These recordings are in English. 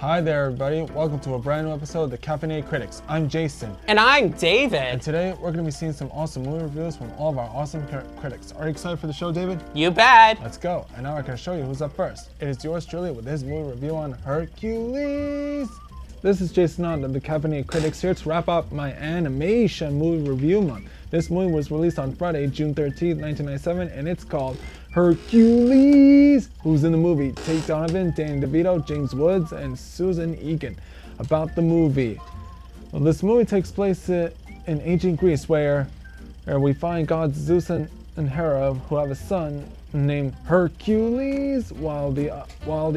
Hi there, everybody. Welcome to a brand new episode of the Caffeinated Critics. I'm Jason. And I'm David. And today we're going to be seeing some awesome movie reviews from all of our awesome critics. Are you excited for the show, David? You bet. Let's go. And now I can show you who's up first. It is yours truly with his movie review on Hercules. This is Jason Ott of the Caffeinated Critics here to wrap up my animation movie review month. This movie was released on Friday, June 13th, 1997, and it's called Hercules. Who's in the movie? Tate Donovan, Danny DeVito, James Woods, and Susan Egan. About the movie. Well, this movie takes place in ancient Greece where we find gods Zeus and Hera who have a son named Hercules, while the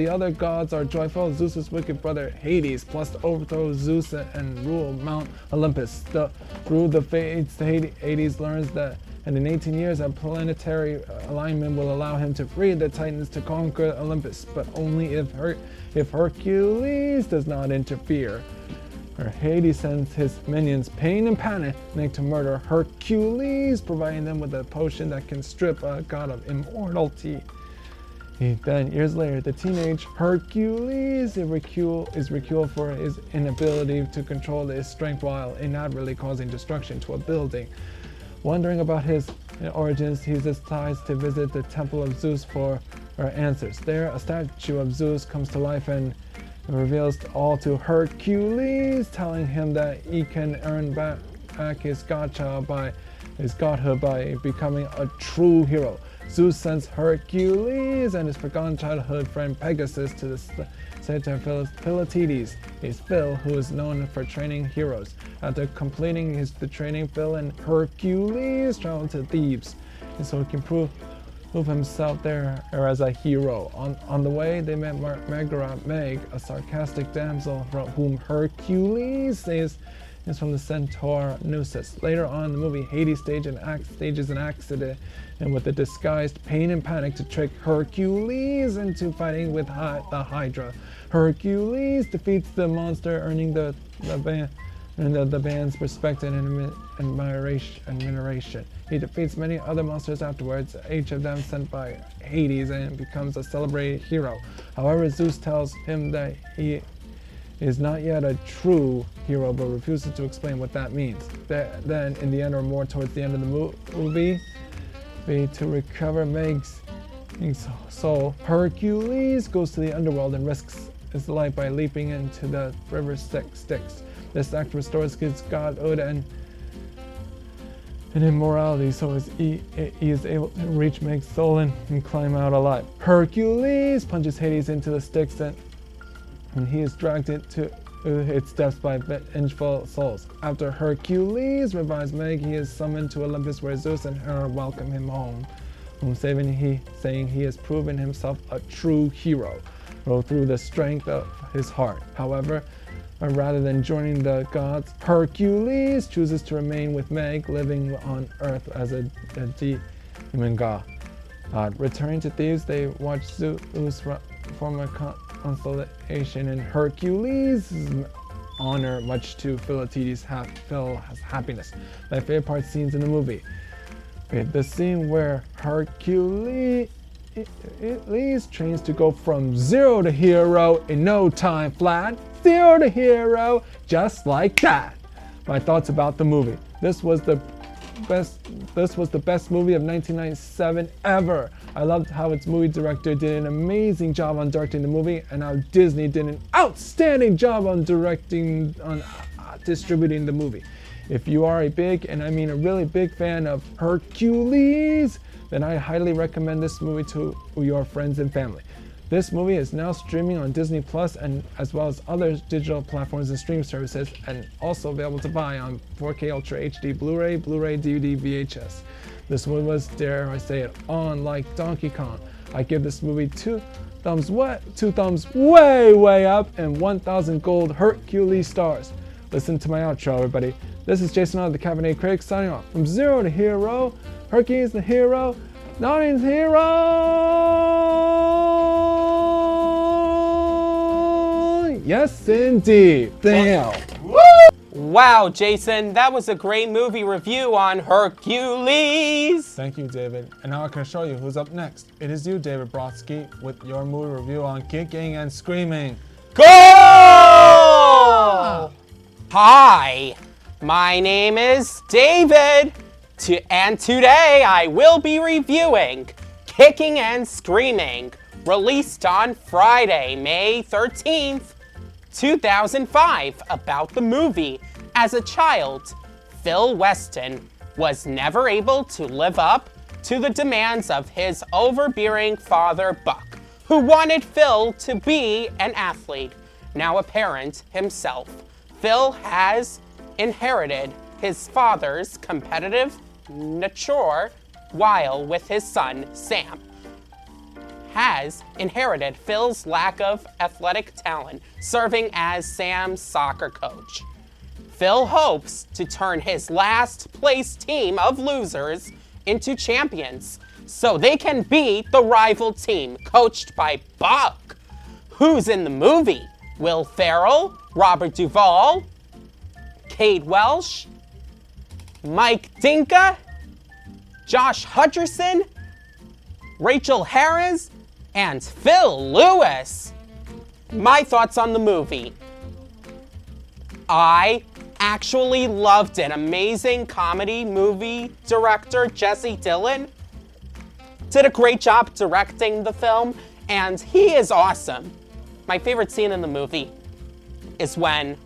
other gods are joyful. Zeus's wicked brother Hades plus to overthrow Zeus and rule Mount Olympus. Through the fates, Hades learns that in 18 years a planetary alignment will allow him to free the Titans to conquer Olympus, but only if Hercules does not interfere. Hades sends his minions Pain and Panic to murder Hercules, providing them with a potion that can strip a god of immortality. Then, years later, the teenage Hercules is ridiculed for his inability to control his strength while inadvertently causing destruction to a building. Wondering about his origins, he decides to visit the Temple of Zeus for answers. There, a statue of Zeus comes to life and reveals all to Hercules, telling him that he can earn back his godhood by becoming a true hero. Zeus sends Hercules and his forgotten childhood friend Pegasus to the state of Philatides. It's Phil, who is known for training heroes. After completing the training, Phil and Hercules travel to Thebes, and so he can prove himself there as a hero. On the way, they met Meg, a sarcastic damsel from whom Hercules says is from the centaur Nusus. Later on in the movie, Hades stages an accident and with a disguised Pain and Panic to trick Hercules into fighting with the Hydra. Hercules defeats the monster, earning the band's respect and admiration. He defeats many other monsters afterwards, each of them sent by Hades, and becomes a celebrated hero. However, Zeus tells him that he is not yet a true hero, but refuses to explain what that means. Then, in the end, or more towards the end of the movie, to recover Meg's soul, Hercules goes to the underworld and risks his life by leaping into the river Styx. This act restores his godhood and immortality, so he is able to reach Meg's soul and climb out alive. Hercules punches Hades into the Styx and he is dragged into its depths by vengeful souls. After Hercules revives Meg, he is summoned to Olympus where Zeus and Hera welcome him home, saying he has proven himself a true hero through the strength of his heart. However, rather than joining the gods, Hercules chooses to remain with Meg, living on Earth as a demon god. Returning to Thebes, they watch Zeus form a constellation in Hercules' honor, much to Philatides' happiness. My favorite part scenes in the movie. The scene where Hercules trains to go from 0 to hero in no time flat. 0 to hero, just like that. My thoughts about the movie. This was the best movie of 1997 ever. I loved how its movie director did an amazing job on directing the movie, and how Disney did an outstanding job on distributing the movie. If you are a big, and I mean a really big fan of Hercules, then I highly recommend this movie to your friends and family. This movie is now streaming on Disney Plus, and as well as other digital platforms and stream services, and also available to buy on 4K Ultra HD Blu-ray, DVD, VHS. This movie was, dare I say it, on like Donkey Kong. I give this movie 2 thumbs way up, and 1,000 gold Hercules stars. Listen to my outro, everybody. This is Jason Ott of the Caffeinated Critics signing off. From 0 to hero, Hercules the hero, not his hero. Yes, indeed. Damn. Woo! Wow, Jason, that was a great movie review on Hercules. Thank you, David. And now I can show you who's up next. It is you, David Brodsky, with your movie review on Kicking and Screaming. Goal! Hi, my name is David, and today I will be reviewing Kicking and Screaming, released on Friday, May 13th, 2005, about the movie. As a child, Phil Weston was never able to live up to the demands of his overbearing father, Buck, who wanted Phil to be an athlete. Now a parent himself, Phil has inherited his father's competitive nature, while with his son, Sam, has inherited Phil's lack of athletic talent, serving as Sam's soccer coach. Phil hopes to turn his last place team of losers into champions so they can beat the rival team coached by Buck. Who's in the movie? Will Ferrell, Robert Duvall, Kate Welsh, Mike Dinka, Josh Hutcherson, Rachel Harris, and Phil Lewis. My thoughts on the movie. I actually loved it. Amazing comedy movie director Jesse Dillon did a great job directing the film, and he is awesome. My favorite scene in the movie is when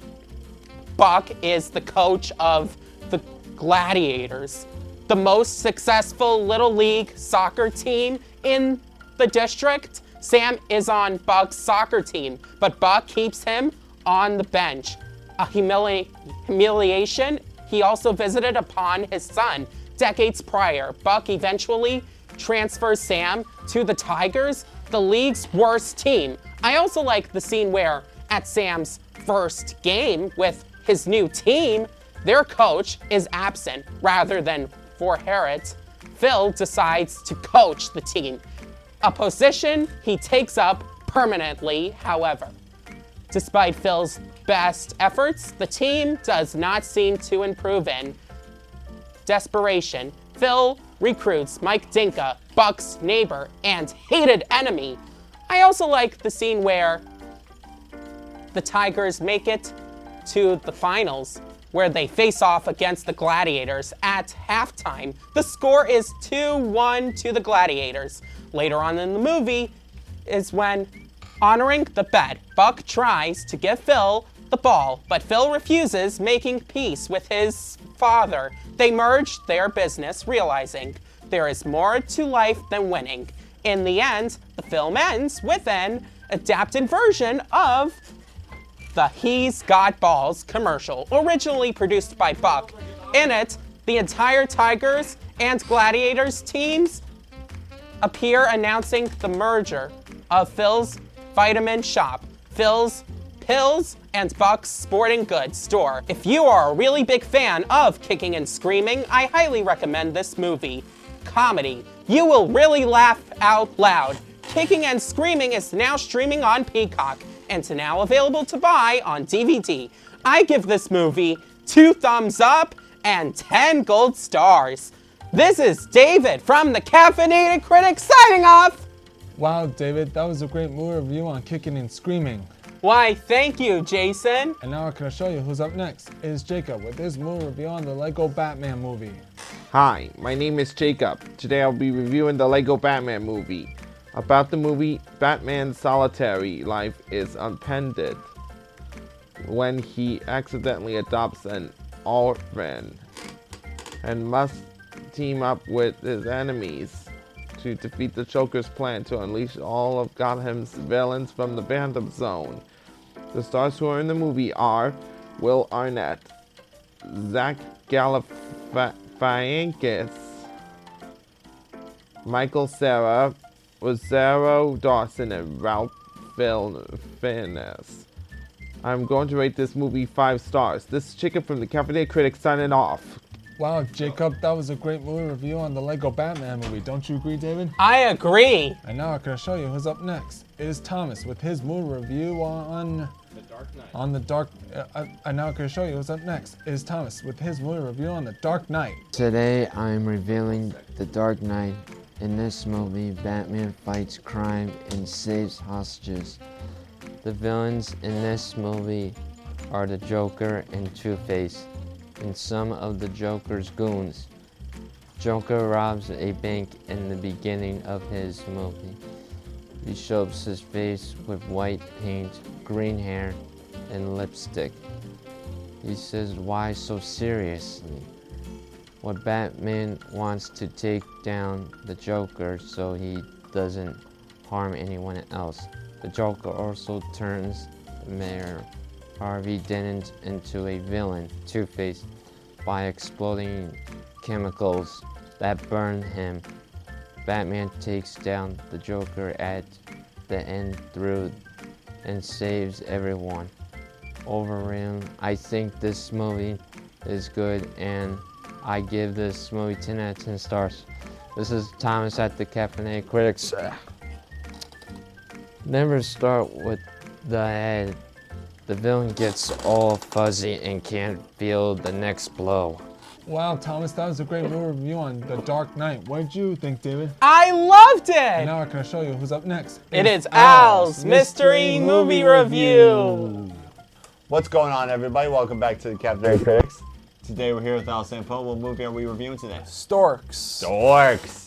Buck is the coach of the Gladiators, the most successful Little League soccer team in the district. Sam is on Buck's soccer team, but Buck keeps him on the bench. A humiliation he also visited upon his son decades prior. Buck eventually transfers Sam to the Tigers, the league's worst team. I also like the scene where, at Sam's first game with his new team, their coach is absent. Rather than for Harriet, Phil decides to coach the team, a position he takes up permanently, however. Despite Phil's best efforts, the team does not seem to improve. In desperation, Phil recruits Mike Dinka, Buck's neighbor and hated enemy. I also like the scene where the Tigers make it to the finals, where they face off against the Gladiators. At halftime, the score is 2-1 to the Gladiators. Later on in the movie is when, honoring the bet, Buck tries to give Phil the ball, but Phil refuses, making peace with his father. They merge their business, realizing there is more to life than winning. In the end, the film ends with an adapted version of the He's Got Balls commercial, originally produced by Buck. In it, the entire Tigers and Gladiators teams appear announcing the merger of Phil's Vitamin Shop, Phil's Pills, and Buck's Sporting Goods store. If you are a really big fan of Kicking and Screaming, I highly recommend this movie. Comedy. You will really laugh out loud. Kicking and Screaming is now streaming on Peacock and now available to buy on DVD. I give this movie 2 thumbs up and 10 gold stars. This is David from the Caffeinated Critic signing off. Wow, David, that was a great movie review on Kicking and Screaming. Why, thank you, Jason. And now I'm going to show you who's up next. It is Jacob with his movie review on the Lego Batman movie. Hi, my name is Jacob. Today I'll be reviewing the Lego Batman movie. About the movie, Batman's solitary life is upended when he accidentally adopts an orphan and must team up with his enemies to defeat the Joker's plan to unleash all of Gotham's villains from the Phantom Zone. The stars who are in the movie are Will Arnett, Zach Galifianakis, Michael Cera, Rosario Dawson, and Ralph Fiennes. I'm going to rate this movie 5 stars. This is Chicken from the Caffeinated Critic signing off. Wow, Jacob, that was a great movie review on the Lego Batman movie. Don't you agree, David? I agree. And now I'm going to show you who's up next. It is Thomas with his movie review on The Dark Knight. and now I'm going to show you who's up next. It is Thomas with his movie review on The Dark Knight. Today I'm reviewing The Dark Knight. In this movie, Batman fights crime and saves hostages. The villains in this movie are the Joker and Two-Face, and some of the Joker's goons. Joker robs a bank in the beginning of his movie. He shows his face with white paint, green hair, and lipstick. He says, "Why so seriously?" What Batman wants to take down the Joker so he doesn't harm anyone else. The Joker also turns Mayor Harvey Dent into a villain, Two-Face, by exploding chemicals that burn him. Batman takes down the Joker at the end through and saves everyone. Overall, I think this movie is good and I give this movie 10 out of 10 stars. This is Thomas at the Caffeinated Critics. Never start with the head. The villain gets all fuzzy and can't feel the next blow. Wow, Thomas, that was a great movie review on The Dark Knight. What did you think, David? I loved And it! now I'm going to show you who's up next. It is Al's Mystery Movie Review. What's going on, everybody? Welcome back to the Caffeinated Critics. Today we're here with Al Sampo. What movie are we reviewing today? Storks. Dorks.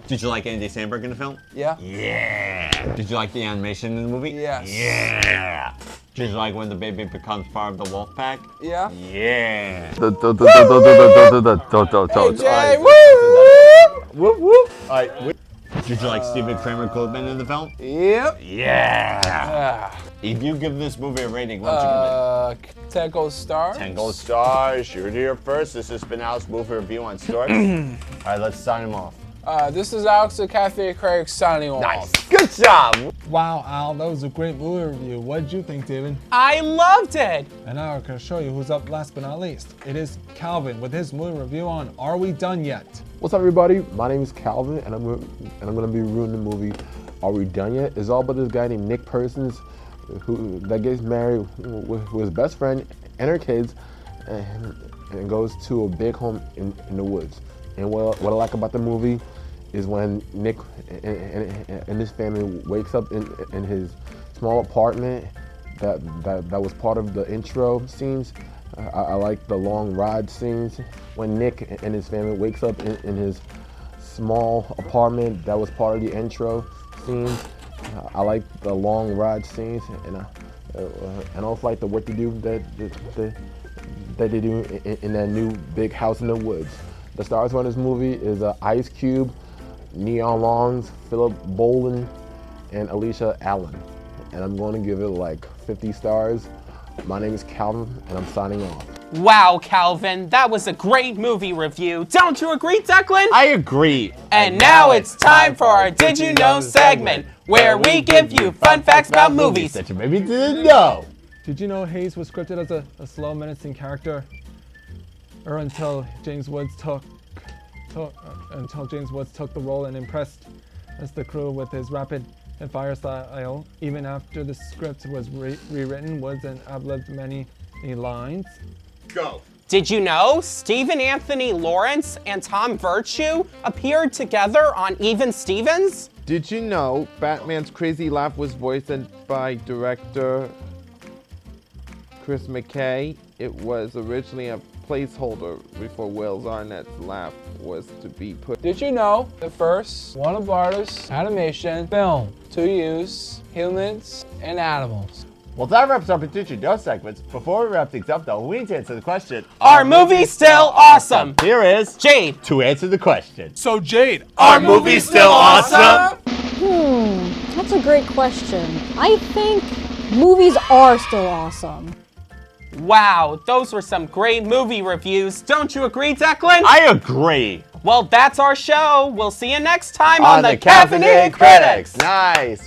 Did you like Andy Samberg in the film? Yeah. Yeah. Did you like the animation in the movie? Yes. Yeah. Did you like when the baby becomes part of the wolf pack? Yeah. Yeah. Hey, Jay, Whoop whoop. All right. Did you like Stephen Kramer Goldman in the film? Yep. Yeah. If you give this movie a rating, what would you give it? 10 gold stars. 10 gold stars. You're here first. This has been Al's movie review on Storks. All right, let's sign him off. This is Alex the Cafe Craig signing off. Nice. Good job. Wow, Al, that was a great movie review. What did you think, David? I loved it! And now I'm going to show you who's up last but not least. It is Calvin with his movie review on Are We Done Yet? What's up, everybody? My name is Calvin, and I'm gonna be reviewing the movie Are We Done Yet? It's all about this guy named Nick Persons, that gets married with his best friend and her kids, and goes to a big home in the woods. And what I like about the movie is when Nick and his family wakes up in his small apartment that was part of the intro scenes. I like the long ride scenes when Nick and his family wakes up in his small apartment that was part of the intro scenes. I like the long ride scenes, and I also like the what to do that they do in that new big house in the woods. The stars on this movie is Ice Cube, Neon Longs, Philip Bolden, and Alicia Allen. And I'm going to give it like 50 stars. My name is Calvin, and I'm signing off. Wow, Calvin, that was a great movie review. Don't you agree, Declan? I agree. And now it's time for our Did You Know segment, where we give you fun facts about movies. that you maybe didn't know. Did you know Hayes was scripted as a slow, menacing character? Or until James Woods took the role and impressed as the crew with his rapid and fire style. Even after the script was rewritten, Woods and outlived many lines. Go. Did you know Stephen Anthony Lawrence and Tom Virtue appeared together on Even Stevens? Did you know Batman's crazy laugh was voiced by director Chris McKay? It was originally a placeholder before Will Arnett's laugh was to be put. Did you know the first Warner Brothers animation film to use humans and animals? Well, that wraps up our Did You Know segments. Before we wrap things up, though, we need to answer the question. Are movies still awesome? Here is Jade. to answer the question. So Jade, Are movies still awesome? That's a great question. I think movies are still awesome. Wow, those were some great movie reviews. Don't you agree, Declan? I agree. Well, that's our show. We'll see you next time On the Caffeinated Critics. Nice.